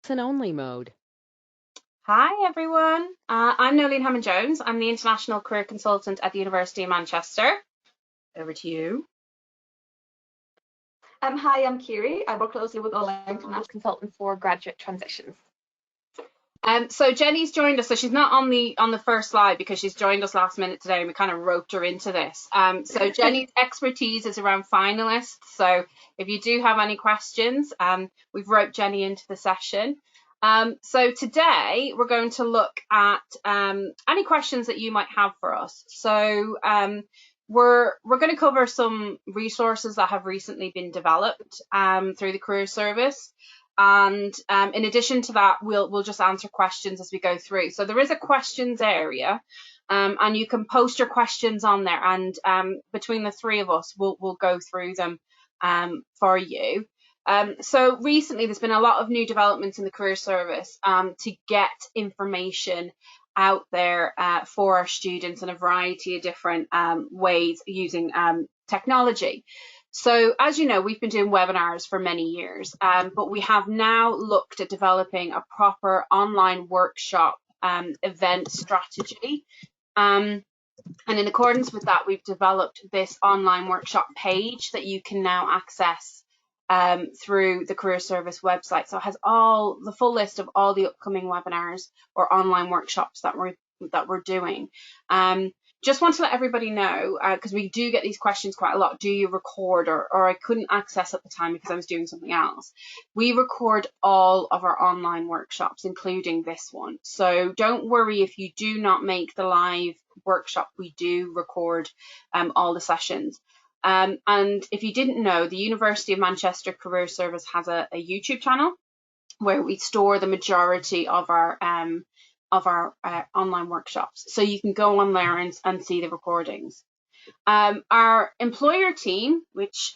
Listen-only mode. Hi everyone, I'm Noeleen Hammond-Jones. I'm the International Career Consultant at the University of Manchester. Over to you. Hi, I'm Kyri. I work closely with Noeleen, International Consultant for Graduate Transitions. So Jenny's joined us, so she's not on the first slide because she's joined us last minute today and we kind of roped her into this. So Jenny's expertise is around finalists. So if you do have any questions, we've roped Jenny into the session. So today we're going to look at any questions that you might have for us. So we're going to cover some resources that have recently been developed through the Career Service. And in addition to that, we'll just answer questions as we go through. So there is a questions area, and you can post your questions on there. And between the three of us, we'll go through them for you. So recently, there's been a lot of new developments in the Career Service to get information out there for our students in a variety of different ways using technology. So as you know, we've been doing webinars for many years, but we have now looked at developing a proper online workshop event strategy. And in accordance with that, we've developed this online workshop page that you can now access through the Career Service website. So it has the full list of all the upcoming webinars or online workshops that we're doing. Just want to let everybody know, because we do get these questions quite a lot, do you record, or I couldn't access at the time because I was doing something else. We record all of our online workshops, including this one. So don't worry if you do not make the live workshop, we do record all the sessions. And if you didn't know, the University of Manchester Career Service has a YouTube channel where we store the majority of our online workshops. So you can go on there and see the recordings. Our employer team, which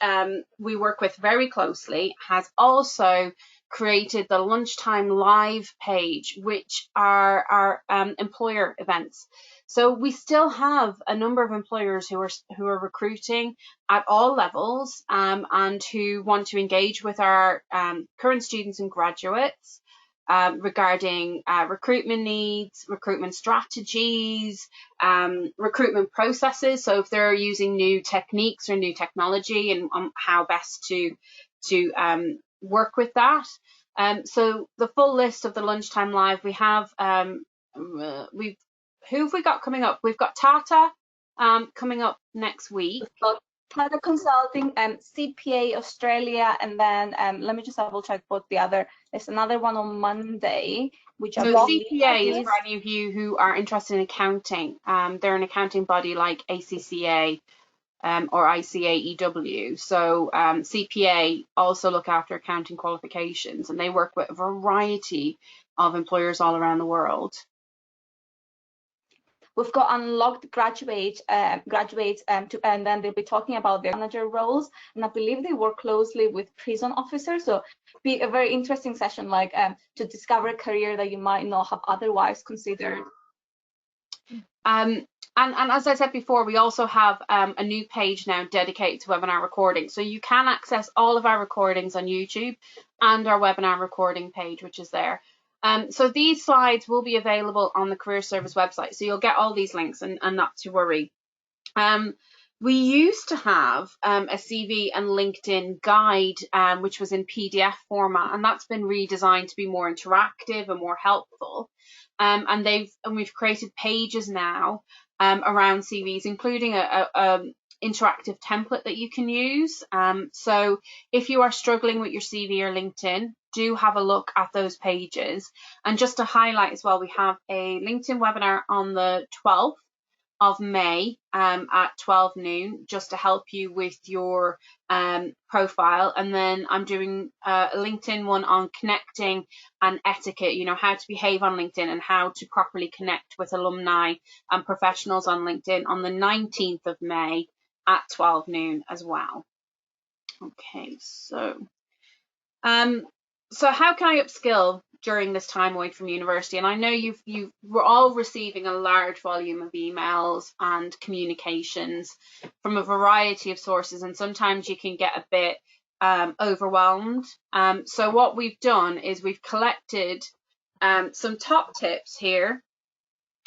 we work with very closely, has also created the Lunchtime Live page, which are our employer events. So we still have a number of employers who are recruiting at all levels and who want to engage with our current students and graduates regarding recruitment needs, recruitment strategies, recruitment processes. So if they're using new techniques or new technology and how best to work with that. So the full list of the Lunchtime Live, we have, who have we got coming up? We've got Tata coming up next week. Tata Consulting, CPA Australia, and then let me just double check what the other. There's another one on Monday, which so CPA is for any of you who are interested in accounting. They're an accounting body like ACCA or ICAEW. So CPA also look after accounting qualifications, and they work with a variety of employers all around the world. We've got unlocked graduates, and then they'll be talking about their manager roles. And I believe they work closely with prison officers. So it'll be a very interesting session, like to discover a career that you might not have otherwise considered. And as I said before, we also have a new page now dedicated to webinar recording. So you can access all of our recordings on YouTube and our webinar recording page, which is there. So these slides will be available on the Career Service website. So you'll get all these links and not to worry. We used to have a CV and LinkedIn guide, which was in PDF format, and that's been redesigned to be more interactive and more helpful. And we've created pages now around CVs, including a interactive template that you can use. So if you are struggling with your CV or LinkedIn, do have a look at those pages. And just to highlight as well, we have a LinkedIn webinar on the 12th of May at 12 noon, just to help you with your profile. And then I'm doing a LinkedIn one on connecting and etiquette, you know, how to behave on LinkedIn and how to properly connect with alumni and professionals on LinkedIn on the 19th of May at 12 noon as well. Okay, so how can I upskill during this time away from university? And I know we're all receiving a large volume of emails and communications from a variety of sources, and sometimes you can get a bit overwhelmed. So what we've done is we've collected some top tips here,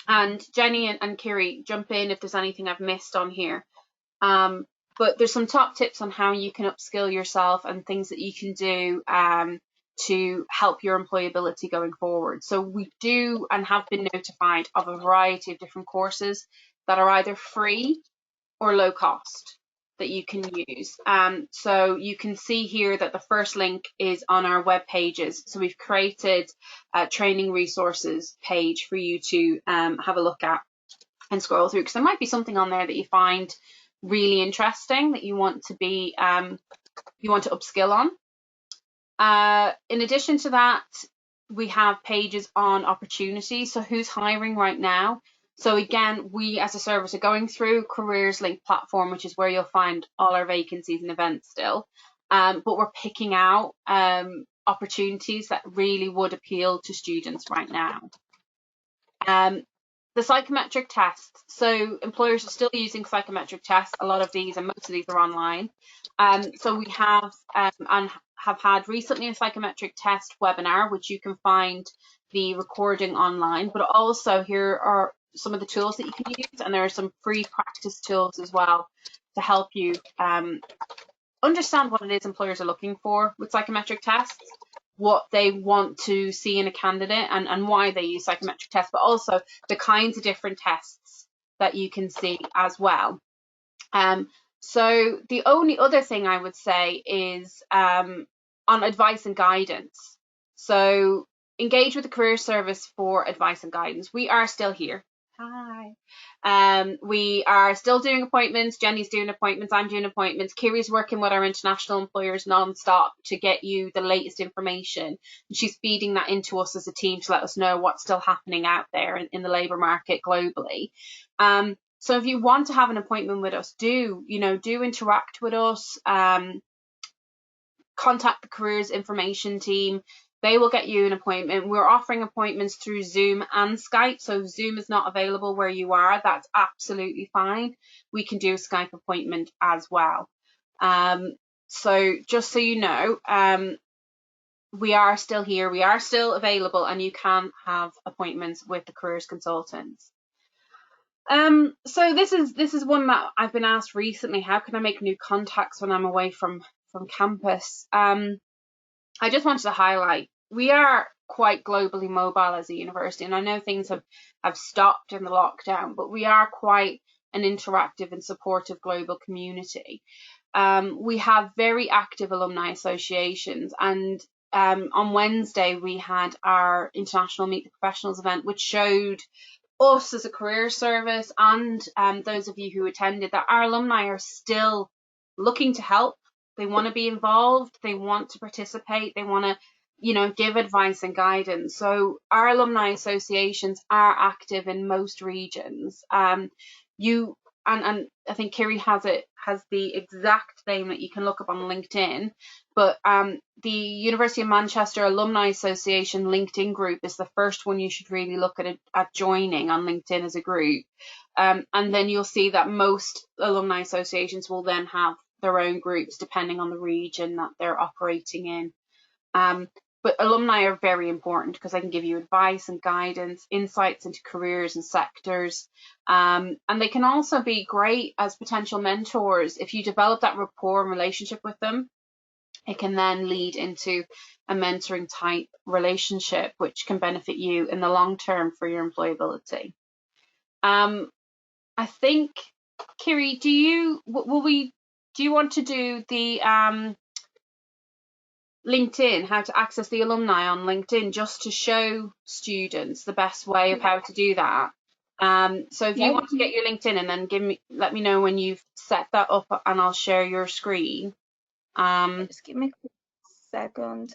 and Jenny and Kyri, jump in if there's anything I've missed on here. But there's some top tips on how you can upskill yourself and things that you can do to help your employability going forward. So we do and have been notified of a variety of different courses that are either free or low cost that you can use. So you can see here that the first link is on our web pages. So we've created a training resources page for you to have a look at and scroll through, because there might be something on there that you find really interesting that you want to be you want to upskill on. In addition to that, we have pages on opportunities. So who's hiring right now? So again, we as a service are going through Careers Link platform, which is where you'll find all our vacancies and events still. But we're picking out opportunities that really would appeal to students right now. The psychometric tests. So employers are still using psychometric tests. A lot of these and most of these are online. So we have and have had recently a psychometric test webinar, which you can find the recording online, but also here are some of the tools that you can use, and there are some free practice tools as well to help you understand what it is employers are looking for with psychometric tests, what they want to see in a candidate, and why they use psychometric tests, but also the kinds of different tests that you can see as well. So the only other thing I would say is on advice and guidance. So engage with the career service for advice and guidance. We are still here. Hi. We are still doing appointments. Jenny's doing appointments. I'm doing appointments. Kyri's working with our international employers non-stop to get you the latest information. And she's feeding that into us as a team to let us know what's still happening out there in the labour market globally. So if you want to have an appointment with us, do interact with us. Contact the careers information team. They will get you an appointment. We're offering appointments through Zoom and Skype. So if Zoom is not available where you are, that's absolutely fine. We can do a Skype appointment as well. So just so you know, we are still here. We are still available, and you can have appointments with the careers consultants. So this is one that I've been asked recently. How can I make new contacts when I'm away from campus? I just wanted to highlight, we are quite globally mobile as a university, and I know things have stopped in the lockdown, but we are quite an interactive and supportive global community. We have very active alumni associations, and on Wednesday we had our International Meet the Professionals event, which showed us as a career service and those of you who attended that our alumni are still looking to help. They want to be involved, they want to participate, they want to give advice and guidance. So our alumni associations are active in most regions. And I think Kyri has the exact name that you can look up on LinkedIn, but the University of Manchester Alumni Association LinkedIn group is the first one you should really look at joining on LinkedIn as a group. And then you'll see that most alumni associations will then have their own groups depending on the region that they're operating in. But alumni are very important because they can give you advice and guidance, insights into careers and sectors. And they can also be great as potential mentors. If you develop that rapport and relationship with them, it can then lead into a mentoring type relationship, which can benefit you in the long term for your employability. I think, Kyri, do you want to do the LinkedIn, how to access the alumni on LinkedIn, just to show students the best way of how to do that? So if you want to get your LinkedIn, and then let me know when you've set that up, and I'll share your screen. Just give me a quick second.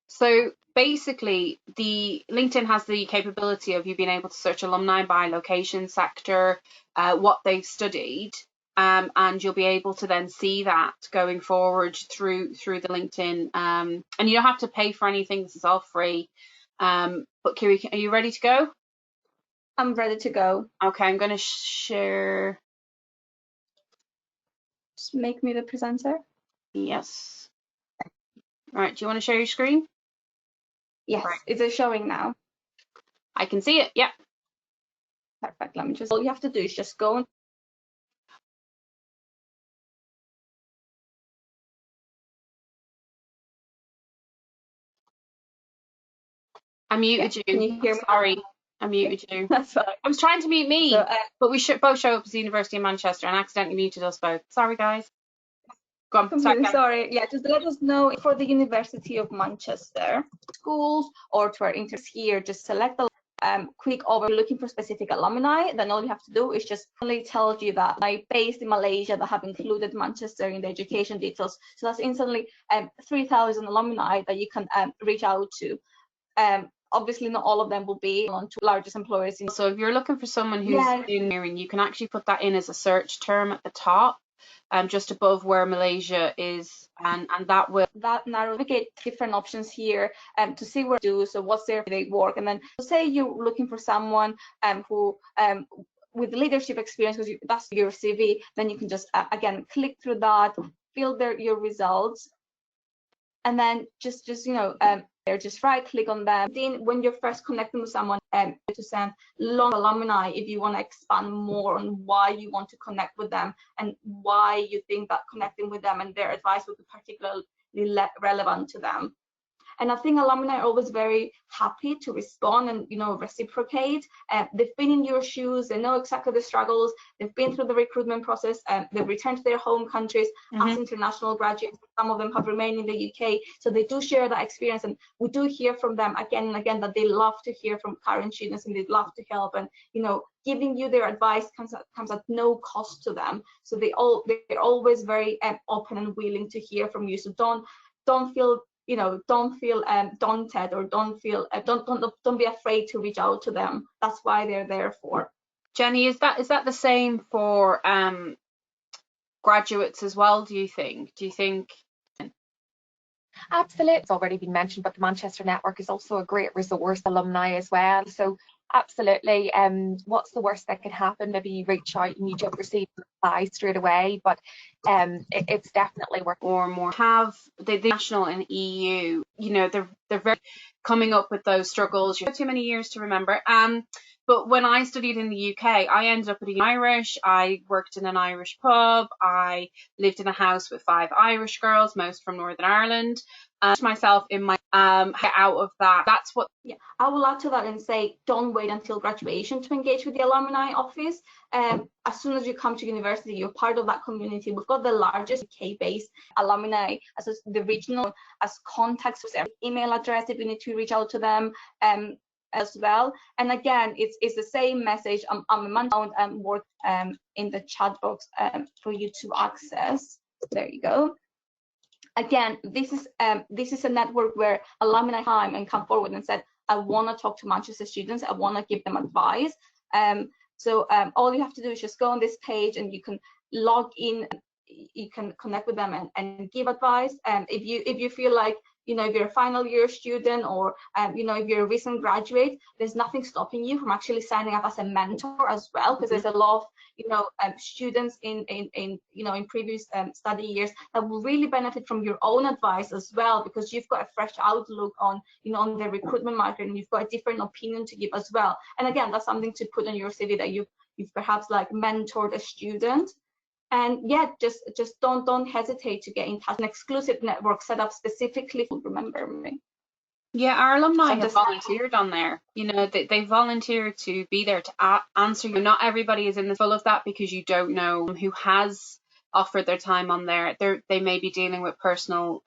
So basically, the LinkedIn has the capability of you being able to search alumni by location, sector, what they've studied. And you'll be able to then see that going forward through the LinkedIn. And you don't have to pay for anything. This is all free. But Kyri, are you ready to go? I'm ready to go. Okay, I'm going to share. Just make me the presenter. Yes. Right, do you want to share your screen? Yes, right. Is it showing now? I can see it, yeah. Perfect. Let me just, all you have to do is just go. I muted you. Can you hear me? Sorry, I muted you. That's fine. I was trying to mute me, So, but we should both show up as the University of Manchester and accidentally muted us both. Sorry, guys. Go on. completely sorry. Yeah, just let us know for the University of Manchester schools or to our interest here. Just select the quick over looking for specific alumni. Then all you have to do is just only tell you that I based in Malaysia that have included Manchester in the education details. So that's instantly 3,000 alumni that you can reach out to. Obviously, not all of them will be on to largest employers. So if you're looking for someone who's engineering, you can actually put that in as a search term at the top, just above where Malaysia is, and that will navigate different options here to see where they do. So what's their they work, and then say you're looking for someone who with leadership experience, because that's your CV. Then you can just again click through that, filter your results, and then just just right click on them. Then when you're first connecting with someone, to send long alumni if you want to expand more on why you want to connect with them and why you think that connecting with them and their advice would be particularly relevant to them. And I think alumni are always very happy to respond and reciprocate. They've been in your shoes, they know exactly the struggles, they've been through the recruitment process, they've returned to their home countries as international graduates. Some of them have remained in the UK, so they do share that experience, and we do hear from them again and again that they love to hear from current students and they love to help, and giving you their advice comes at no cost to them. So they're always very open and willing to hear from you. So don't feel daunted, or don't be afraid to reach out to them. That's why they're there for. Jenny, is that the same for graduates as well, do you think? Absolutely, it's already been mentioned, but the Manchester Network is also a great resource, alumni as well. So absolutely, what's the worst that can happen? Maybe you reach out and you don't receive a reply straight away, but it's definitely worth or more. Have the national and EU, they're very coming up with those struggles. You have too many years to remember. But when I studied in the UK, I ended up at Irish. I worked in an Irish pub. I lived in a house with 5 Irish girls, most from Northern Ireland. Myself in my out of that. That's what. Yeah, I will add to that and say, don't wait until graduation to engage with the alumni office. As soon as you come to university, you're part of that community. We've got the largest UK-based alumni as the regional as contacts with every email address if you need to reach out to them. As well, and again, it's the same message. I'm a month and work in the chat box for you to access. There you go. Again, this is a network where alumni time and come forward and said, I want to talk to Manchester students. I want to give them advice. So all you have to do is just go on this page and you can log in. You can connect with them and give advice. If you feel like if you're a final year student or if you're a recent graduate, there's nothing stopping you from actually signing up as a mentor as well, because there's a lot of students in previous study years that will really benefit from your own advice as well, because you've got a fresh outlook on on the recruitment market, and you've got a different opinion to give as well. And again, that's something to put on your CV that you've perhaps like mentored a student. And yeah, just don't hesitate to get in touch. An exclusive network set up specifically for Remember Me. Yeah, our alumni have volunteered on there. They volunteered to be there to answer you. Not everybody is in the full of that, because you don't know who has offered their time on there. They may be dealing with personal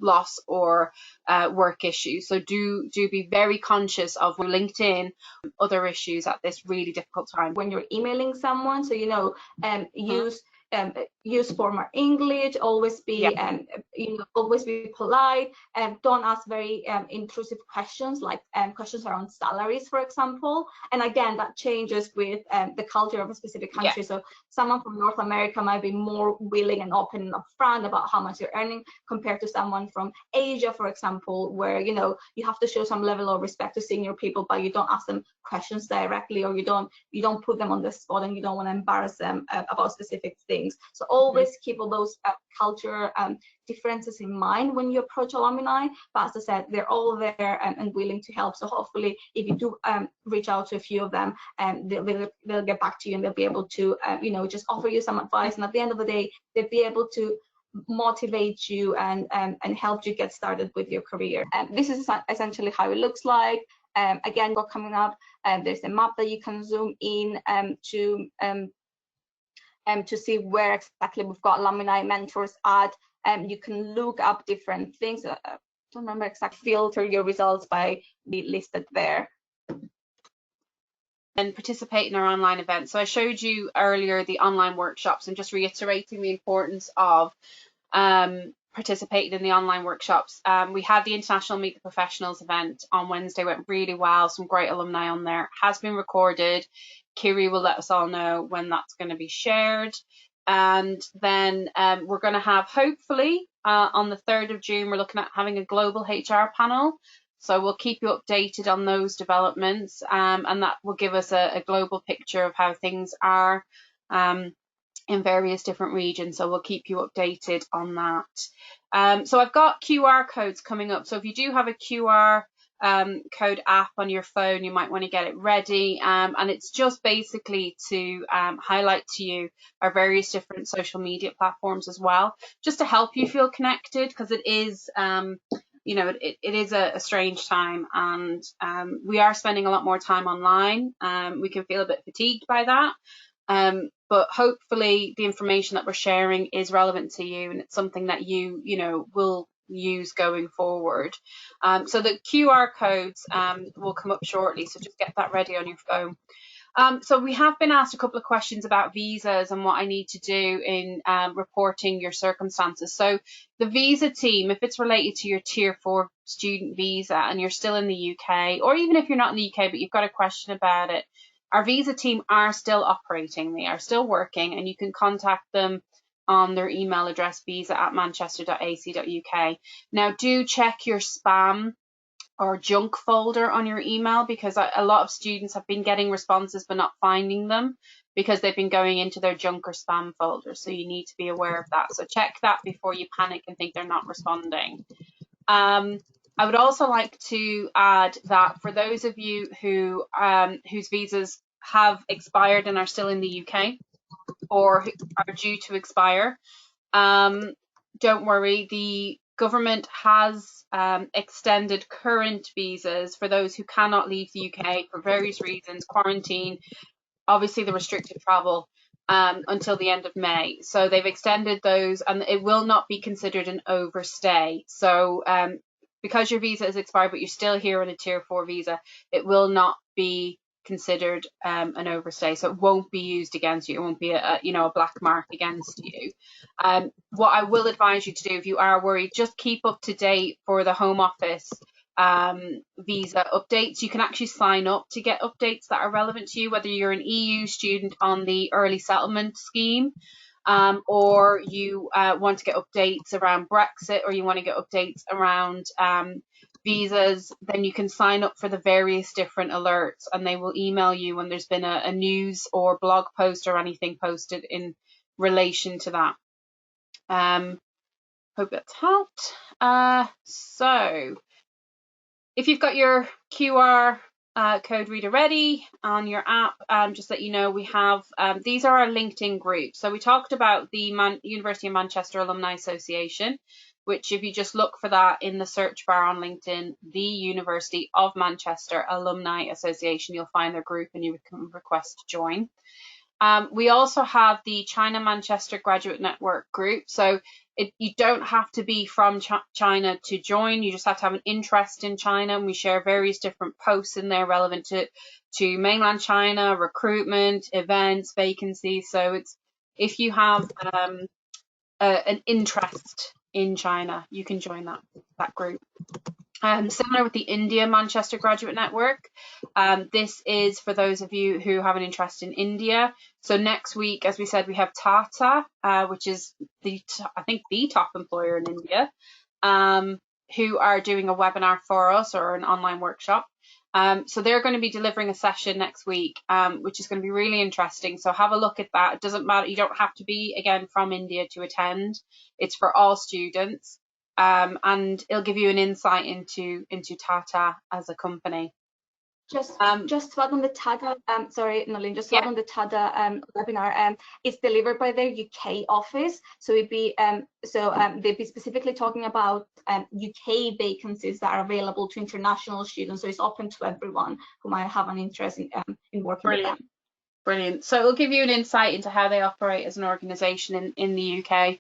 loss or work issues. So do be very conscious of LinkedIn, other issues at this really difficult time. When you're emailing someone, so use formal English, always be always be polite, and don't ask very intrusive questions like questions around salaries, for example. And again, that changes with the culture of a specific country. So someone from North America might be more willing and open and upfront about how much you're earning compared to someone from Asia, for example, where you have to show some level of respect to senior people, but you don't ask them questions directly, or you don't put them on the spot and you don't want to embarrass them about specific things. things. So always keep all those culture differences in mind when you approach alumni. But as I said, they're all there and willing to help. So hopefully, if you do reach out to a few of them, they'll get back to you and they'll be able to, just offer you some advice. And at the end of the day, they'll be able to motivate you and help you get started with your career. This is essentially how it looks like. Again, got coming up, there's a map that you can zoom in to see where exactly we've got alumni mentors at. You can look up different things. I don't remember exactly. Filter your results by be listed there. And participate in our online events. So I showed you earlier the online workshops, and just reiterating the importance of participating in the online workshops. We had the International Meet the Professionals event on Wednesday, went really well, some great alumni on there, has been recorded. Kyri will let us all know when that's going to be shared. And then we're going to have, hopefully, on the 3rd of June, we're looking at having a global HR panel. So we'll keep you updated on those developments, and that will give us a global picture of how things are in various different regions. So we'll keep you updated on that. So I've got QR codes coming up. So if you do have a QR code app on your phone, you might want to get it ready. And it's just basically to highlight to you our various different social media platforms as well, just to help you feel connected, because it is it is a strange time, and we are spending a lot more time online. We can feel a bit fatigued by that. But hopefully the information that we're sharing is relevant to you, and it's something that you will use going forward. So the QR codes will come up shortly, so just get that ready on your phone. So we have been asked a couple of questions about visas and what I need to do in reporting your circumstances. So the visa team, if it's related to your Tier 4 student visa and you're still in the UK, or even if you're not in the UK but you've got a question about it, our visa team are still operating, they are still working, and you can contact them on their email address, visa@manchester.ac.uk. Now do check your spam or junk folder on your email, because a lot of students have been getting responses but not finding them because they've been going into their junk or spam folder. So you need to be aware of that. So check that before you panic and think they're not responding. I would also like to add that for those of you who whose visas have expired and are still in the UK or are due to expire, don't worry, the government has extended current visas for those who cannot leave the UK for various reasons, quarantine, obviously the restricted travel, until the end of May. So they've extended those, and it will not be considered an overstay. So because your visa is expired but you're still here on a Tier 4 visa, it will not be considered an overstay, so it won't be used against you. It won't be a black mark against you. What I will advise you to do, if you are worried, just keep up to date for the Home Office visa updates. You can actually sign up to get updates that are relevant to you, whether you're an EU student on the early settlement scheme, or you want to get updates around Brexit, or you want to get updates around visas. Then you can sign up for the various different alerts, and they will email you when there's been a news or blog post or anything posted in relation to that. Hope that's helped. So if you've got your QR code reader ready on your app, just let you know we have, these are our LinkedIn groups. So we talked about the University of Manchester Alumni Association, which if you just look for that in the search bar on LinkedIn, the University of Manchester Alumni Association, you'll find their group and you can request to join. We also have the China Manchester Graduate Network group. So you don't have to be from China to join. You just have to have an interest in China, and we share various different posts in there relevant to mainland China, recruitment, events, vacancies. So it's, if you have an interest in China, you can join that group. Similar with the India Manchester Graduate Network. This is for those of you who have an interest in India. So next week, as we said, we have Tata, which is I think the top employer in India, who are doing a webinar for us, or an online workshop. So they're going to be delivering a session next week, which is going to be really interesting. So have a look at that. It doesn't matter. You don't have to be, again, from India to attend. It's for all students. And it'll give you an insight into Tata as a company. Just to add on the Tata, sorry, Noeleen, just to add on the Tata webinar, it's delivered by their UK office. So it'd be they'd be specifically talking about UK vacancies that are available to international students. So it's open to everyone who might have an interest in working with them. Brilliant. So it'll give you an insight into how they operate as an organisation in the UK.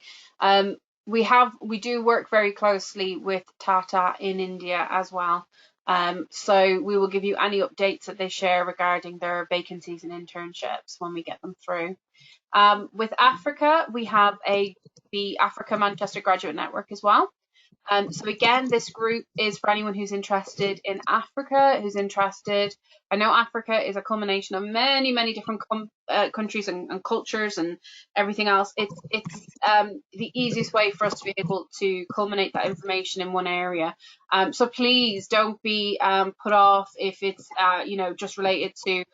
We do work very closely with Tata in India as well. So we will give you any updates that they share regarding their vacancies and internships when we get them through. With Africa, we have the Africa Manchester Graduate Network as well. So again, this group is for anyone who's interested in Africa, I know Africa is a culmination of many different countries and cultures and everything else. It's the easiest way for us to be able to culminate that information in one area. So please don't be put off if it's just related to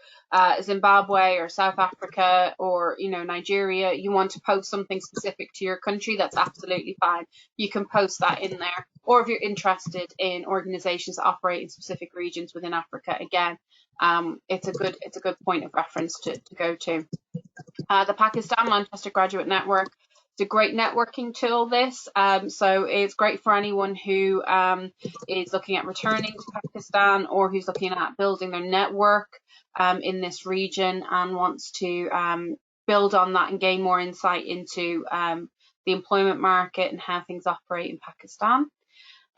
Zimbabwe or South Africa or Nigeria. You want to post something specific to your country, that's absolutely fine. You can post that in there. Or if you're interested in organizations that operate in specific regions within Africa, again, it's a good point of reference to go to. The Pakistan Manchester Graduate Network, it's a great networking tool, this. So it's great for anyone who is looking at returning to Pakistan or who's looking at building their network in this region and wants to build on that and gain more insight into the employment market and how things operate in Pakistan.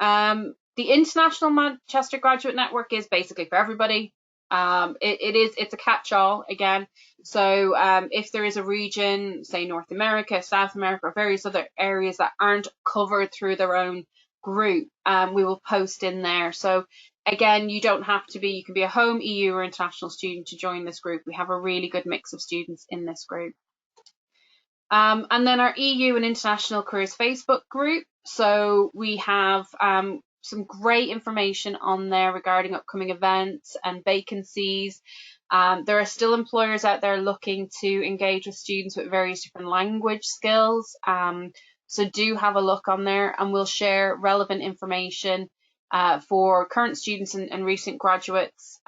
The International Manchester Graduate Network is basically for everybody. It's a catch-all again. So if there is a region, say North America, South America, or various other areas that aren't covered through their own group, we will post in there. So again, you don't have to be, you can be a home EU or international student to join this group. We have a really good mix of students in this group. And then our EU and International Careers Facebook group. So we have some great information on there regarding upcoming events and vacancies. There are still employers out there looking to engage with students with various different language skills. So do have a look on there, and we'll share relevant information for current students and recent graduates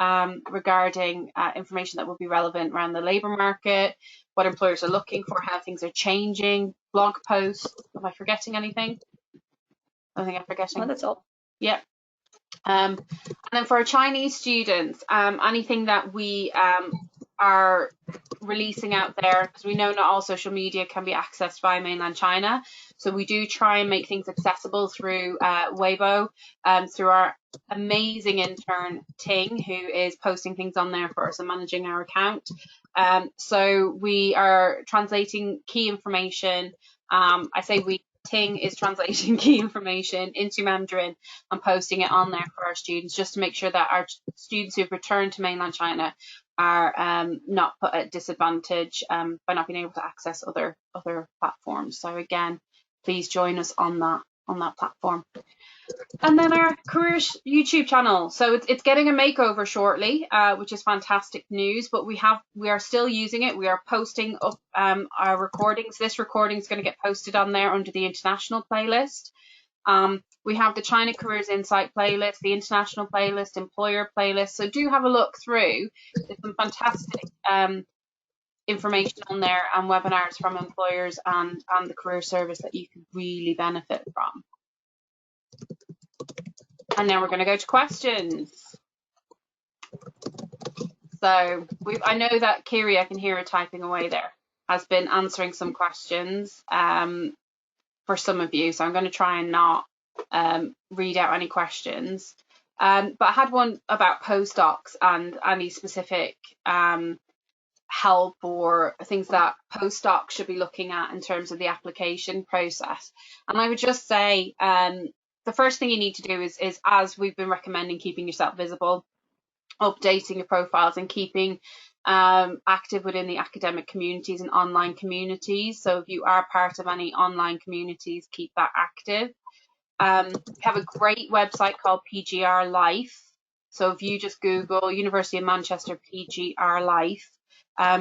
regarding information that will be relevant around the labour market, what employers are looking for, how things are changing, blog posts. Am I forgetting anything? I think I'm forgetting. No, that's all. Yeah. And then for our Chinese students, anything that we are releasing out there, because we know not all social media can be accessed by mainland China, so we do try and make things accessible through Weibo, through our amazing intern Ting, who is posting things on there for us and managing our account. So we are translating key information. I say we, Ting is translating key information into Mandarin and posting it on there for our students, just to make sure that our students who've returned to mainland China are not put at disadvantage by not being able to access other platforms. So again, please join us on that platform. And then our careers YouTube channel. So it's getting a makeover shortly, which is fantastic news, but we are still using it. We are posting up our recordings. This recording is going to get posted on there under the international playlist. We have the China Careers Insight playlist, the international playlist, employer playlist. So do have a look through. There's some fantastic information on there and webinars from employers and the career service that you can really benefit from. And now we're going to go to questions. So I know that Kyri, I can hear her typing away there, has been answering some questions for some of you. So I'm going to try and not read out any questions. But I had one about postdocs and any specific help or things that postdocs should be looking at in terms of the application process. And I would just say the first thing you need to do is, as we've been recommending, keeping yourself visible, updating your profiles and keeping active within the academic communities and online communities. So if you are part of any online communities, keep that active. We have a great website called PGR Life, So if you just Google University of Manchester PGR Life,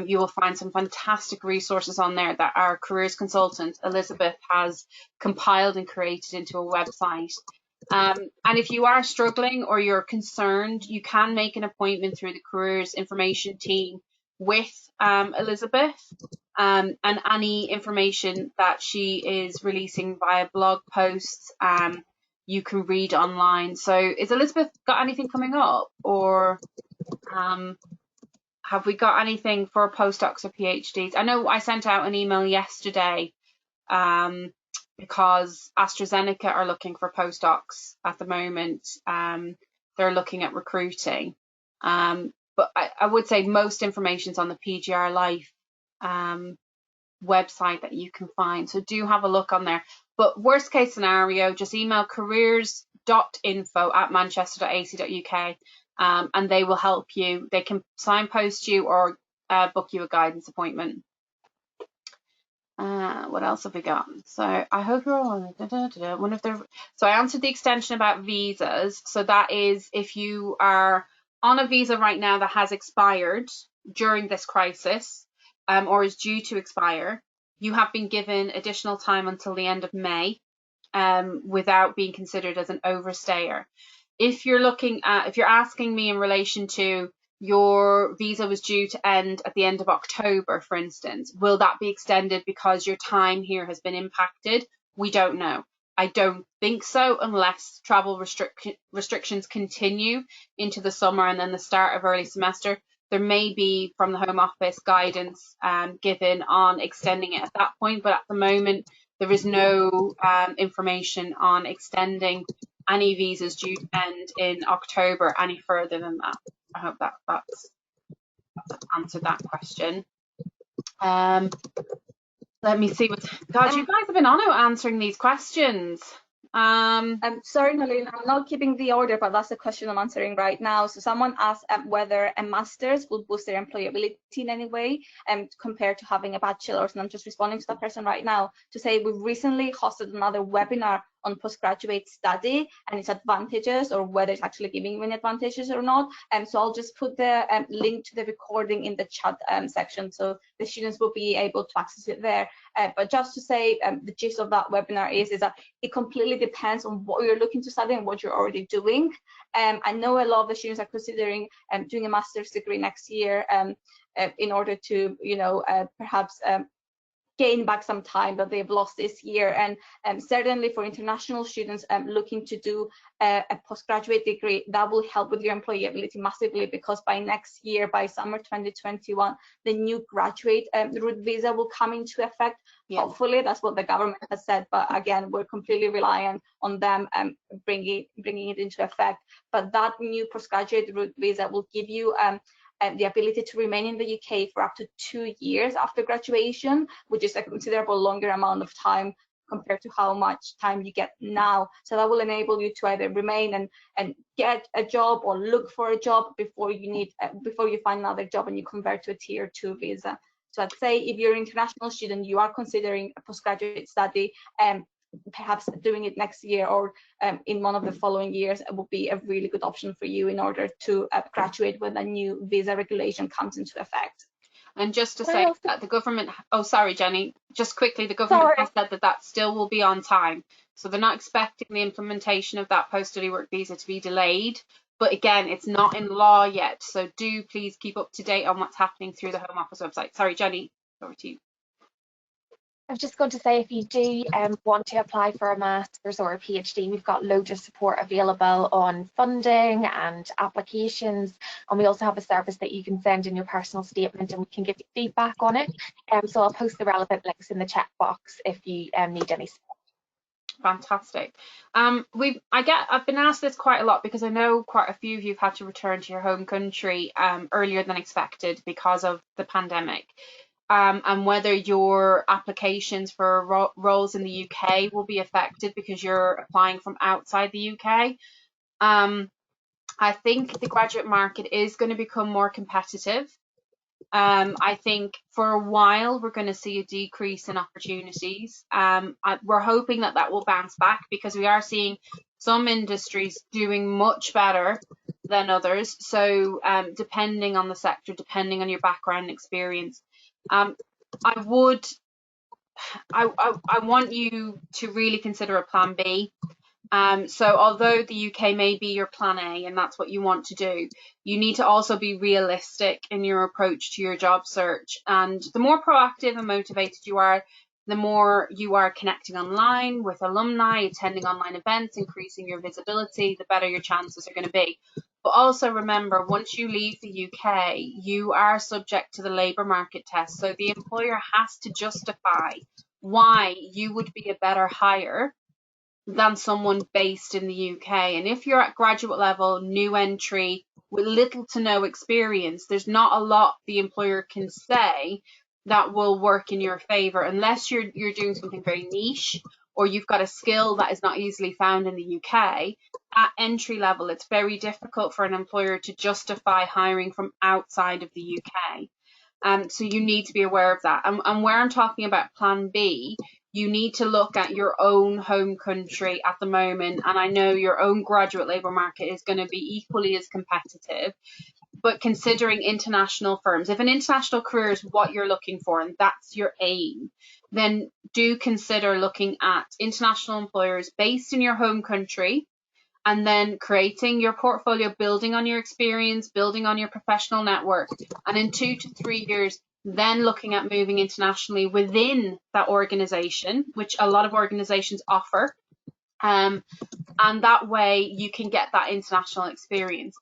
you will find some fantastic resources on there that our careers consultant, Elizabeth, has compiled and created into a website. And if you are struggling or you're concerned, you can make an appointment through the careers information team with Elizabeth, and any information that she is releasing via blog posts you can read online. So is Elizabeth got anything coming up, or have we got anything for postdocs or PhDs? I know I sent out an email yesterday because AstraZeneca are looking for postdocs at the moment. They're looking at recruiting. But I would say most information's on the PGR Life website that you can find. So do have a look on there. But worst case scenario, just email careers.info@manchester.ac.uk and they will help you. They can signpost you or book you a guidance appointment. What else have we got? So I hope you're all on. So I answered the extension about visas. So that is if you are on a visa right now that has expired during this crisis or is due to expire, you have been given additional time until the end of May without being considered as an overstayer. If you're asking me in relation to your visa was due to end at the end of October, for instance, will that be extended because your time here has been impacted? We don't know. I don't think so, unless travel restrictions continue into the summer and then the start of early semester. There may be from the Home Office guidance given on extending it at that point, but at the moment there is no information on extending any visas due to end in October any further than that. I hope that's answered that question. Let me see what. God, you guys have been on answering these questions. I'm sorry, Noeleen, I'm not keeping the order, but that's the question I'm answering right now. So someone asked whether a master's will boost their employability in any way compared to having a bachelor's, and I'm just responding to that person right now to say we've recently hosted another webinar on postgraduate study and its advantages, or whether it's actually giving you any advantages or not. So I'll just put the link to the recording in the chat section, so the students will be able to access it there. But just to say, the gist of that webinar is that it completely depends on what you're looking to study and what you're already doing. I know a lot of the students are considering doing a master's degree next year in order to, perhaps gain back some time that they've lost this year. And certainly for international students looking to do a postgraduate degree, that will help with your employability massively, because by next year, by summer 2021, the new graduate route visa will come into effect. Yeah. Hopefully, that's what the government has said. But again, we're completely reliant on them bringing it into effect. But that new postgraduate route visa will give you the ability to remain in the UK for up to 2 years after graduation, which is a considerable longer amount of time compared to how much time you get now. So that will enable you to either remain and get a job or look for a job before you find another job and you convert to a tier 2 visa. So I'd say if you're an international student, you are considering a postgraduate study, perhaps doing it next year or in one of the following years, it will be a really good option for you in order to graduate when a new visa regulation comes into effect. And just to say that the government, oh, sorry, Jenny, just quickly, the government has said that still will be on time. So they're not expecting the implementation of that post-study work visa to be delayed. But again, it's not in law yet. So do please keep up to date on what's happening through the Home Office website. Sorry, Jenny, over to you. I was just going to say, if you do want to apply for a master's or a PhD, we've got loads of support available on funding and applications, and we also have a service that you can send in your personal statement and we can give you feedback on it. So I'll post the relevant links in the chat box if you need any support. Fantastic. I've been asked this quite a lot because I know quite a few of you have had to return to your home country earlier than expected because of the pandemic. And whether your applications for roles in the UK will be affected because you're applying from outside the UK. I think the graduate market is going to become more competitive. I think for a while we're going to see a decrease in opportunities. We're hoping that will bounce back because we are seeing some industries doing much better than others. So depending on the sector, depending on your background and experience, I want you to really consider a plan B. So although the UK may be your plan A and that's what you want to do, you need to also be realistic in your approach to your job search. And the more proactive and motivated you are, the more you are connecting online with alumni, attending online events, increasing your visibility, the better your chances are going to be. But also remember, once you leave the UK, you are subject to the labour market test. So the employer has to justify why you would be a better hire than someone based in the UK. And if you're at graduate level, new entry, with little to no experience, there's not a lot the employer can say that will work in your favour, unless you're doing something very niche or you've got a skill that is not easily found in the UK. At entry level, it's very difficult for an employer to justify hiring from outside of the UK. So you need to be aware of that. And where I'm talking about plan B, you need to look at your own home country at the moment. And I know your own graduate labour market is going to be equally as competitive, but considering international firms, if an international career is what you're looking for and that's your aim, then do consider looking at international employers based in your home country, and then creating your portfolio, building on your experience, building on your professional network. And in 2 to 3 years, then looking at moving internationally within that organization, which a lot of organizations offer. And that way you can get that international experience.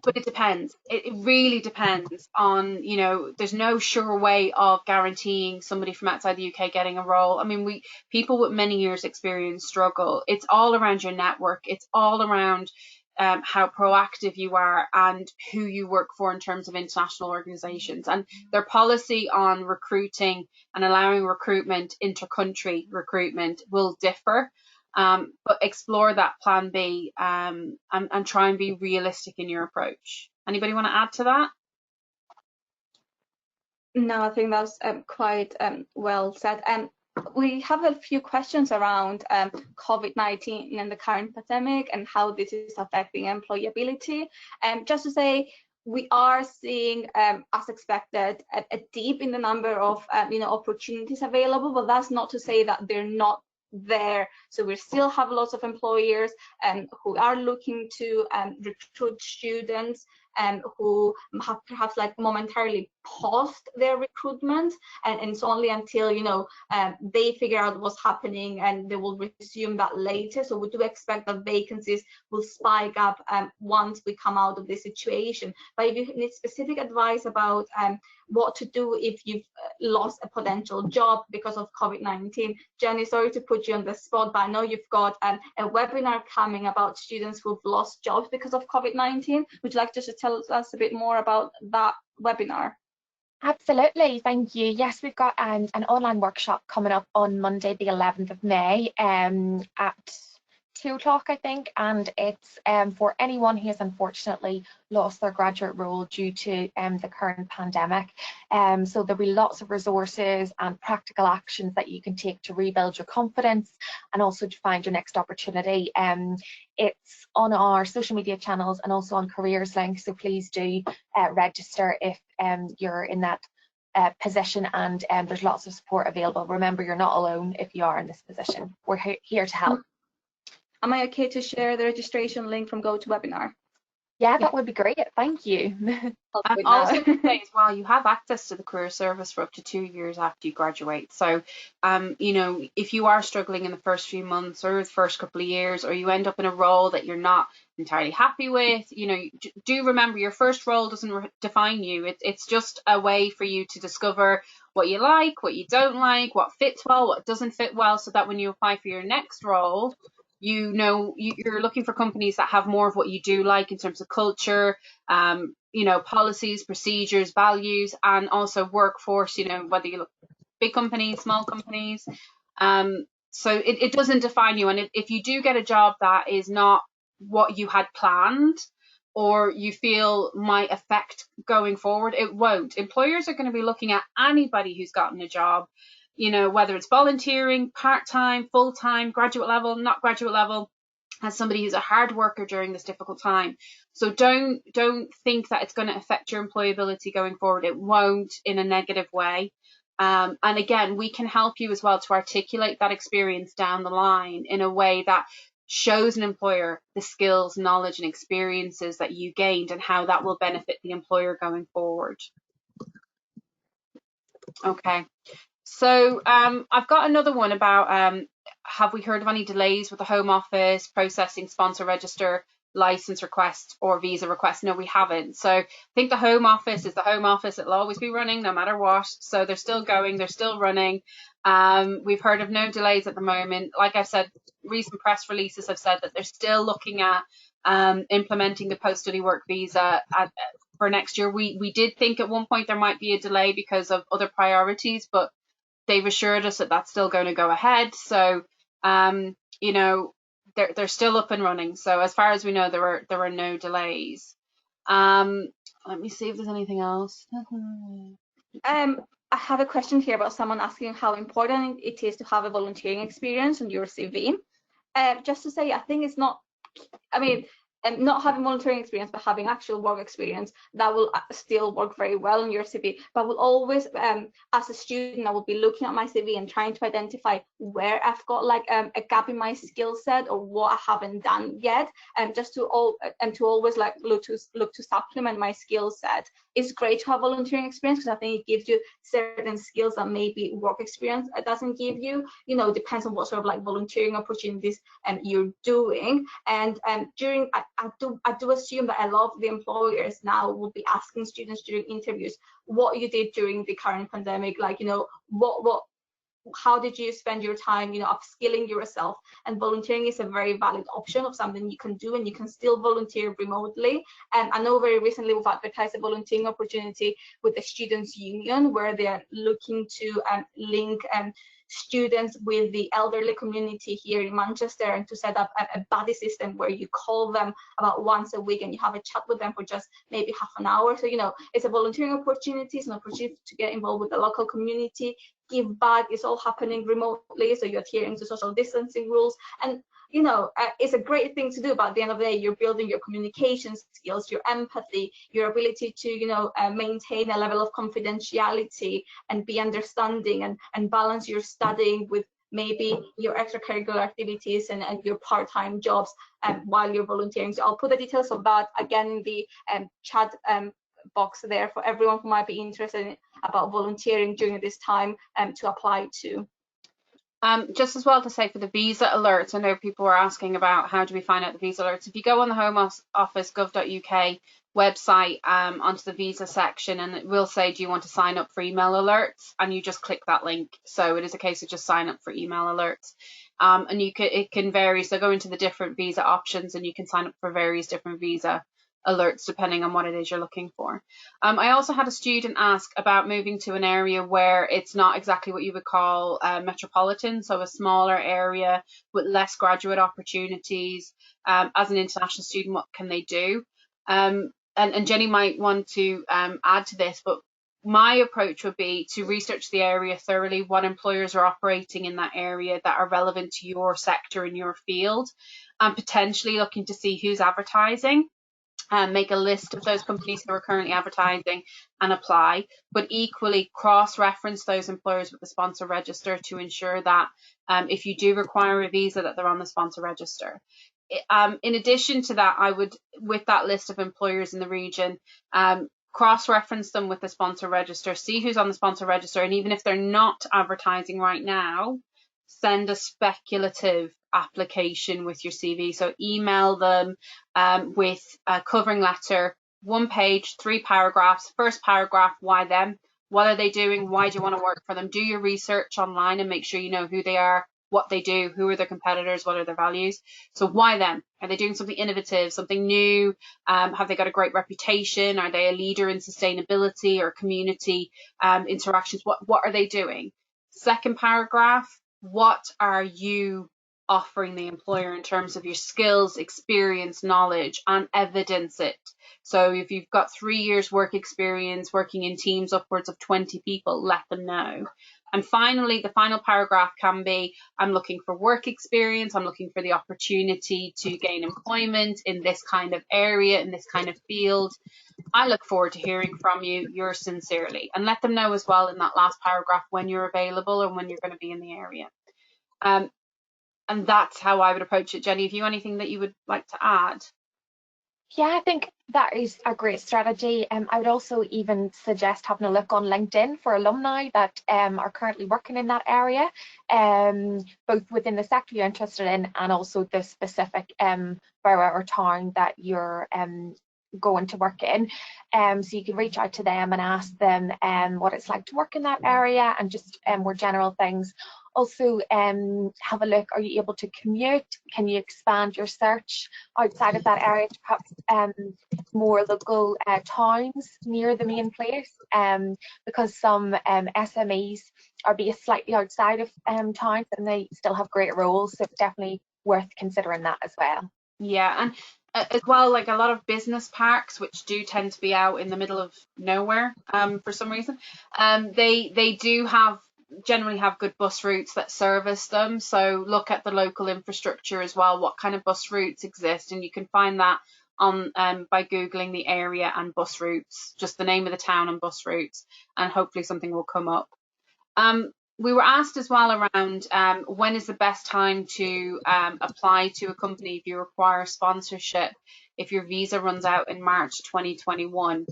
But it depends. It really depends on, you know, there's no sure way of guaranteeing somebody from outside the UK getting a role. I mean, people with many years experience struggle. It's all around your network. It's all around how proactive you are and who you work for in terms of international organizations, and their policy on recruiting and allowing recruitment, inter-country recruitment, will differ. But explore that plan B and try and be realistic in your approach. Anybody want to add to that? No, I think that's quite well said. We have a few questions around COVID-19 and the current pandemic and how this is affecting employability. Just to say, we are seeing, as expected, a dip in the number of opportunities available, but that's not to say that they're not there. So we still have lots of employers who are looking to recruit students who have perhaps like momentarily paused their recruitment, and it's only until they figure out what's happening and they will resume that later. So we do expect that vacancies will spike up once we come out of this situation. But if you need specific advice about what to do if you've lost a potential job because of COVID-19, Jenny, sorry to put you on the spot, but I know you've got a webinar coming about students who've lost jobs because of COVID-19. Would you like just to tell us a bit more about that webinar? Absolutely, thank you. Yes, we've got an online workshop coming up on Monday, the 11th of May at 2 o'clock, I think, and it's for anyone who has unfortunately lost their graduate role due to the current pandemic. So there'll be lots of resources and practical actions that you can take to rebuild your confidence and also to find your next opportunity. It's on our social media channels and also on careers link, so please do register if you're in that position, and there's lots of support available. Remember, you're not alone if you are in this position. We're here to help. Am I okay to share the registration link from GoToWebinar? Yeah, that would be great. Thank you. I'm also to say as well, you have access to the career service for up to 2 years after you graduate. So, if you are struggling in the first few months or the first couple of years, or you end up in a role that you're not entirely happy with, do remember your first role doesn't define you. It's just a way for you to discover what you like, what you don't like, what fits well, what doesn't fit well, so that when you apply for your next role, you're looking for companies that have more of what you do like in terms of culture, policies, procedures, values, and also workforce, whether you look big companies, small companies. So it doesn't define you. And if you do get a job that is not what you had planned, or you feel might affect going forward, it won't. Employers are going to be looking at anybody who's gotten a job, whether it's volunteering, part-time, full-time, graduate level, not graduate level. as somebody who's a hard worker during this difficult time. So don't think that it's going to affect your employability going forward. It won't, in a negative way. And again, we can help you as well to articulate that experience down the line in a way that shows an employer the skills, knowledge and experiences that you gained and how that will benefit the employer going forward. Okay. So I've got another one about have we heard of any delays with the Home Office processing sponsor register license requests or visa requests? No, we haven't. So I think the Home Office is the Home Office. It'll always be running no matter what. So they're still going, they're still running. We've heard of no delays at the moment. Like I've said, recent press releases have said that they're still looking at implementing the post-study work visa for next year. We did think at one point there might be a delay because of other priorities, but they've assured us that that's still going to go ahead. So, you know, they're still up and running. So as far as we know, there are no delays. Let me see if there's anything else. I have a question here about someone asking how important it is to have a volunteering experience on your CV. Just to say, I think it's not, I mean, not having volunteering experience, but having actual work experience, that will still work very well on your CV. But will always, as a student, I will be looking at my CV and trying to identify where I've got like a gap in my skill set or what I haven't done yet, and just to always like look to supplement my skill set. It's great to have volunteering experience because I think it gives you certain skills that maybe work experience doesn't give you. You know, depends on what sort of like volunteering opportunities you're doing. And during I do assume that a lot of the employers now will be asking students during interviews what you did during the current pandemic, like, you know, how did you spend your time, you know, upskilling yourself? And volunteering is a very valid option of something you can do, and you can still volunteer remotely. And I know very recently we've advertised a volunteering opportunity with the Students' Union, where they're looking to link students with the elderly community here in Manchester, and to set up a buddy system where you call them about once a week and you have a chat with them for just maybe half an hour. So, you know, it's a volunteering opportunity, it's an opportunity to get involved with the local community, give back. It's all happening remotely, so you're adhering to social distancing rules. And you know, it's a great thing to do, but at the end of the day, you're building your communication skills, your empathy, your ability to, you know, maintain a level of confidentiality and be understanding, and balance your studying with maybe your extracurricular activities and your part-time jobs while you're volunteering. So I'll put the details of that again in the chat box there for everyone who might be interested about volunteering during this time to apply to. Just as well to say for the visa alerts, I know people were asking about how do we find out the visa alerts. If you go on the Home Office gov.uk website onto the visa section, and it will say, do you want to sign up for email alerts? And you just click that link. So it is a case of just sign up for email alerts. And it can vary. So go into the different visa options and you can sign up for various different visa alerts depending on what it is you're looking for. I also had a student ask about moving to an area where it's not exactly what you would call metropolitan, so a smaller area with less graduate opportunities. As an international student, what can they do? And Jenny might want to add to this, but my approach would be to research the area thoroughly, what employers are operating in that area that are relevant to your sector and your field, and potentially looking to see who's advertising. Make a list of those companies who are currently advertising and apply, but equally cross-reference those employers with the sponsor register to ensure that if you do require a visa, that they're on the sponsor register. In addition to that, I would, with that list of employers in the region, cross-reference them with the sponsor register, see who's on the sponsor register, and even if they're not advertising right now, send a speculative application with your CV. So email them with a covering letter, 1 page, 3 paragraphs. First paragraph, why them? What are they doing? Why do you want to work for them? Do your research online and make sure you know who they are, what they do, who are their competitors, what are their values. So why them? Are they doing something innovative, something new? Have they got a great reputation? Are they a leader in sustainability or community interactions? What are they doing? Second paragraph, what are you offering the employer in terms of your skills, experience, knowledge, and evidence it. So if you've got 3 years work experience working in teams upwards of 20 people, let them know. And finally, the final paragraph can be, I'm looking for work experience, I'm looking for the opportunity to gain employment in this kind of area, in this kind of field. I look forward to hearing from you, yours sincerely. And let them know as well in that last paragraph when you're available and when you're going to be in the area. And that's how I would approach it. Jenny, have you anything that you would like to add? Yeah, I think that is a great strategy. I would also even suggest having a look on LinkedIn for alumni that are currently working in that area, both within the sector you're interested in and also the specific borough or town that you're going to work in. So you can reach out to them and ask them what it's like to work in that area and just more general things. Also, have a look, are you able to commute? Can you expand your search outside of that area to perhaps more local towns near the main place? Because some SMEs are based slightly outside of towns and they still have great roles, so it's definitely worth considering that as well. Yeah, and as well, like a lot of business parks, which do tend to be out in the middle of nowhere for some reason, they do generally have good bus routes that service them. So look at the local infrastructure as well, what kind of bus routes exist, and you can find that on by googling the area and bus routes, just the name of the town and bus routes, and hopefully something will come up. We were asked as well around when is the best time to apply to a company if you require sponsorship, if your visa runs out in March 2021.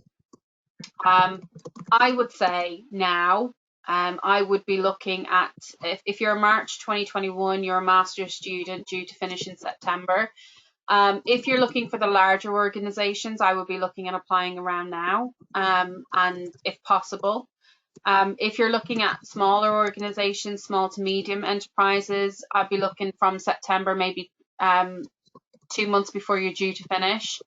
I would say now. I would be looking at, if you're a March 2021, you're a master's student due to finish in September. If you're looking for the larger organisations, I would be looking at applying around now, and if possible. If you're looking at smaller organisations, small to medium enterprises, I'd be looking from September, maybe 2 months before you're due to finish.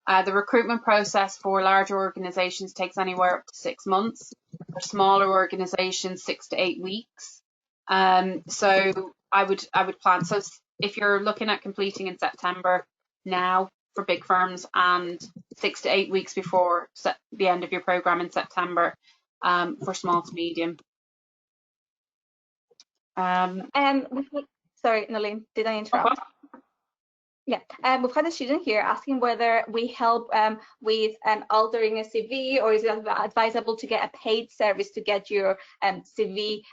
The recruitment process for larger organisations takes anywhere up to 6 months. For smaller organisations, 6 to 8 weeks. So I would plan. So if you're looking at completing in September now for big firms, and 6 to 8 weeks before the end of your programme in September for small to medium. Sorry, Noeleen, did I interrupt? Yeah, we've had a student here asking whether we help with altering a CV, or is it advisable to get a paid service to get your CV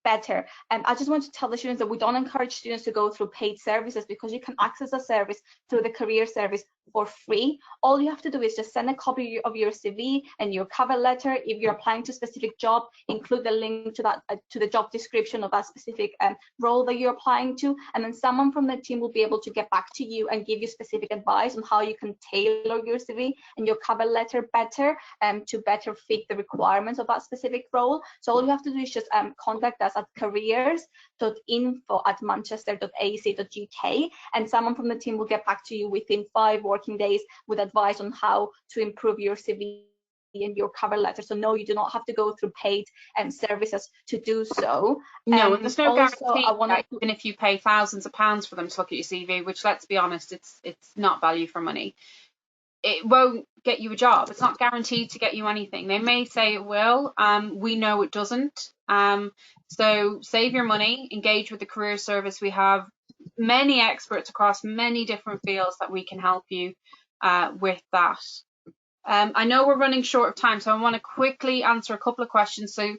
better. I just want to tell the students that we don't encourage students to go through paid services, because you can access a service through the career service for free. All you have to do is just send a copy of your CV and your cover letter. If you're applying to a specific job, include the link to that to the job description of that specific role that you're applying to, and then someone from the team will be able to get back to you and give you specific advice on how you can tailor your CV and your cover letter better to better fit the requirements of that specific role. So all you have to do is just contact us at careers.info@manchester.ac.uk, and someone from the team will get back to you within 5 working days with advice on how to improve your CV and your cover letter. So no, you do not have to go through paid services to do so. No, and there's no guarantee that even if you pay thousands of pounds for them to look at your CV, which, let's be honest, it's not value for money, it won't get you a job. It's not guaranteed to get you anything. They may say it will. We know it doesn't. So save your money, engage with the career service. We have many experts across many different fields that we can help you with that. I know we're running short of time, so I want to quickly answer a couple of questions. So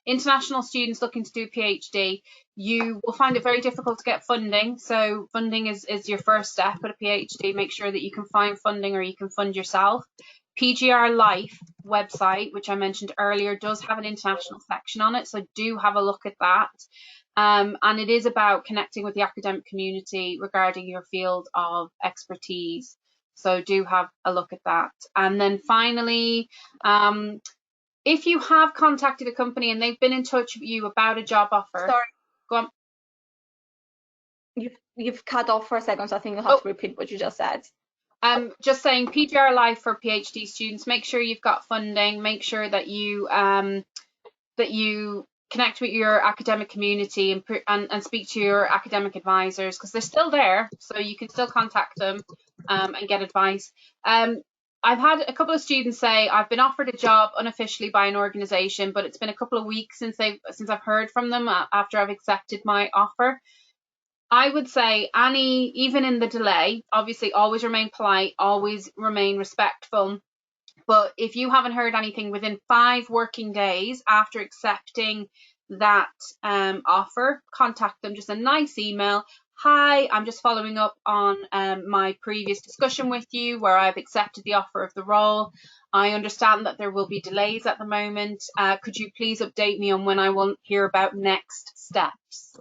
international students looking to do PhD, you will find it very difficult to get funding. So funding is your first step at a PhD. Make sure that you can find funding or you can fund yourself. PGR Life website, which I mentioned earlier, does have an international section on it, so do have a look at that. And it is about connecting with the academic community regarding your field of expertise. So do have a look at that. And then finally, if you have contacted a company and they've been in touch with you about a job offer. Sorry. Go on. You've cut off for a second, so I think you'll have to repeat what you just said. Just saying, PGR Life for PhD students, make sure you've got funding, make sure that you connect with your academic community and speak to your academic advisors, because they're still there, so you can still contact them and get advice. I've had a couple of students say, I've been offered a job unofficially by an organisation, but it's been a couple of weeks since I've heard from them after I've accepted my offer. I would say even in the delay, obviously always remain polite, always remain respectful. But if you haven't heard anything within 5 working days after accepting that offer, contact them, just a nice email. Hi, I'm just following up on my previous discussion with you where I've accepted the offer of the role. I understand that there will be delays at the moment. Could you please update me on when I will hear about next steps?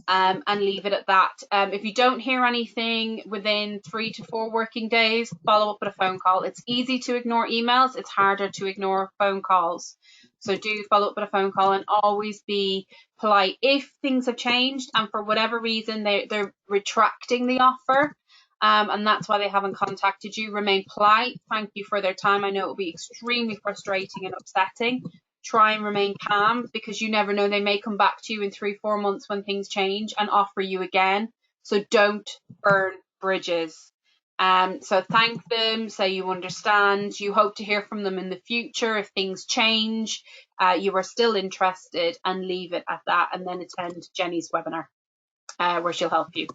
And leave it at that. If you don't hear anything within 3 to 4 working days, follow up with a phone call. It's easy to ignore emails. It's harder to ignore phone calls. So do follow up with a phone call and always be polite. If things have changed and for whatever reason they're retracting the offer, and that's why they haven't contacted you, remain polite. Thank you for their time. I know it will be extremely frustrating and upsetting. Try and remain calm, because you never know, they may come back to you in 3-4 months when things change and offer you again. So don't burn bridges. So thank them, say you understand, you hope to hear from them in the future if things change, you are still interested, and leave it at that, and then attend Jenny's webinar where she'll help you.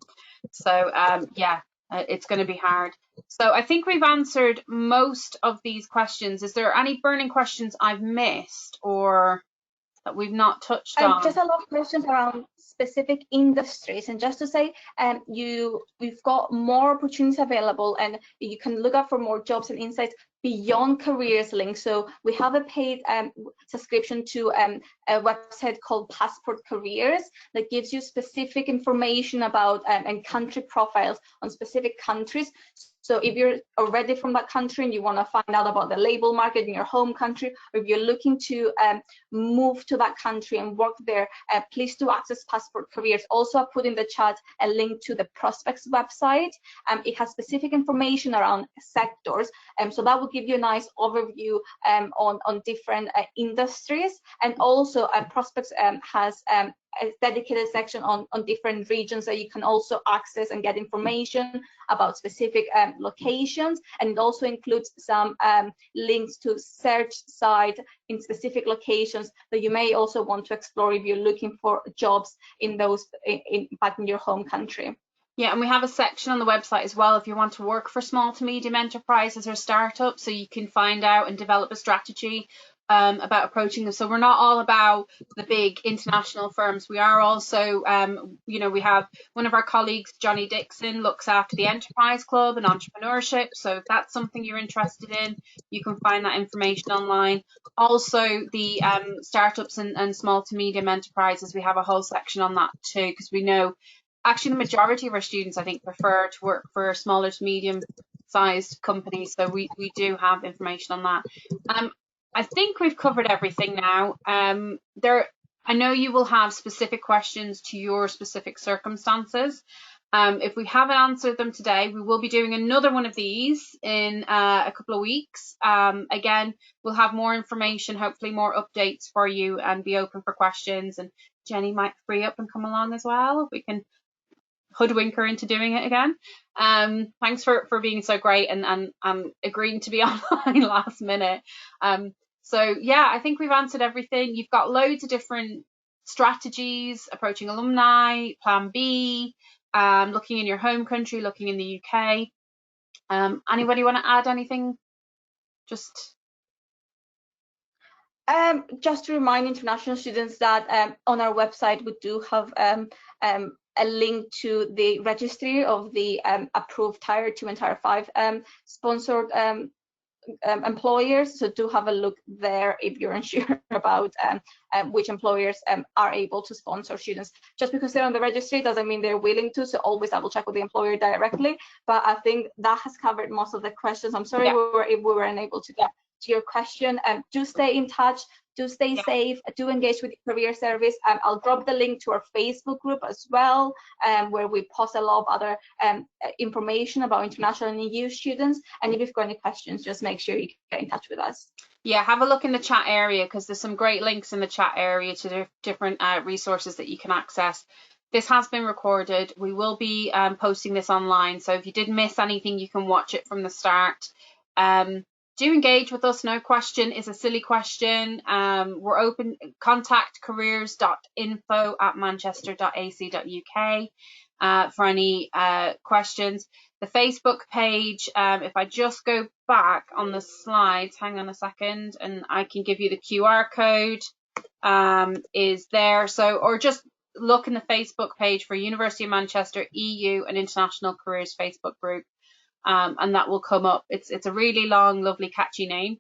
So yeah, it's going to be hard. So I think we've answered most of these questions. Is there any burning questions I've missed or that we've not touched on? Just a lot of questions around specific industries, and just to say, we've got more opportunities available, and you can look up for more jobs and insights beyond careers link. So we have a paid subscription to a website called Passport Careers that gives you specific information about and country profiles on specific countries. So if you're already from that country and you want to find out about the labor market in your home country, or if you're looking to move to that country and work there, please do access Passport Careers. Also, I put in the chat a link to the Prospects website. It has specific information around sectors, so that will give you a nice overview on different industries. And also, Prospects has a dedicated section on different regions that you can also access and get information about specific locations, and it also includes some links to search sites in specific locations that you may also want to explore if you're looking for jobs in those back in your home country. Yeah, and we have a section on the website as well if you want to work for small to medium enterprises or startups, so you can find out and develop a strategy about approaching them. So we're not all about the big international firms. We are also, you know, we have one of our colleagues, Johnny Dixon, looks after the Enterprise Club and entrepreneurship. So if that's something you're interested in, you can find that information online. Also, the startups and small to medium enterprises, we have a whole section on that too, because we know actually the majority of our students, I think, prefer to work for smaller to medium sized companies. So we do have information on that. I think we've covered everything now. I know you will have specific questions to your specific circumstances. If we haven't answered them today, we will be doing another one of these in a couple of weeks. Again, we'll have more information, hopefully more updates for you, and be open for questions. And Jenny might free up and come along as well. We can hoodwink her into doing it again. Thanks for being so great and agreeing to be online last minute. So yeah, I think we've answered everything. You've got loads of different strategies: approaching alumni, plan B, looking in your home country, looking in the UK. Anybody want to add anything? Just to remind international students that on our website we do have a link to the registry of the approved Tier 2 and Tier 5 sponsored employers. So do have a look there if you're unsure about which employers are able to sponsor students. Just because they're on the registry doesn't mean they're willing to, so always double check with the employer directly. But I think that has covered most of the questions. I'm sorry if we were unable to get to your question. Do stay in touch, do stay safe, do engage with the career service. I'll drop the link to our Facebook group as well, where we post a lot of other information about international and EU students. And if you've got any questions, just make sure you get in touch with us. Yeah, have a look in the chat area, because there's some great links in the chat area to different resources that you can access. This has been recorded. We will be posting this online, so if you did miss anything, you can watch it from the start. Do engage with us. No question is a silly question. We're open. Contact careers.info@manchester.ac.uk for any questions. The Facebook page, if I just go back on the slides, hang on a second, and I can give you the QR code, is there. So, or just look in the Facebook page for University of Manchester EU and International Careers Facebook group. And that will come up. It's a really long, lovely, catchy name.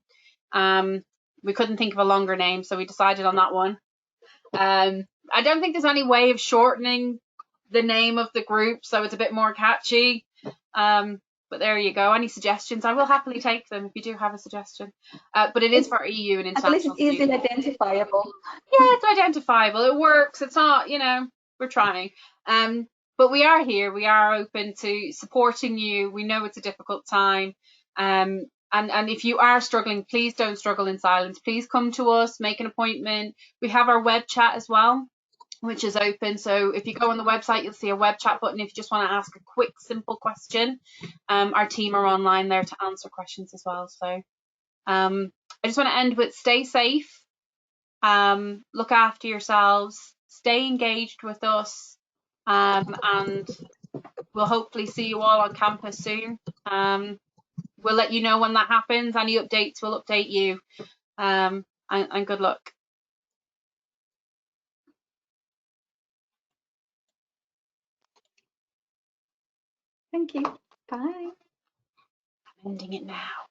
We couldn't think of a longer name, so we decided on that one. I don't think there's any way of shortening the name of the group, so it's a bit more catchy. But there you go. Any suggestions? I will happily take them if you do have a suggestion. But it is for EU and international. At least it's easily identifiable. Yeah, it's identifiable. It works. It's not, you know, we're trying. But we are here. We are open to supporting you. We know it's a difficult time. And if you are struggling, please don't struggle in silence. Please come to us, make an appointment. We have our web chat as well, which is open. So if you go on the website, you'll see a web chat button. If you just want to ask a quick, simple question, our team are online there to answer questions as well. So I just want to end with stay safe, look after yourselves, stay engaged with us, and we'll hopefully see you all on campus soon. We'll let you know when that happens. Any updates, we'll update you. And good luck. Thank you. Bye. I'm ending it now.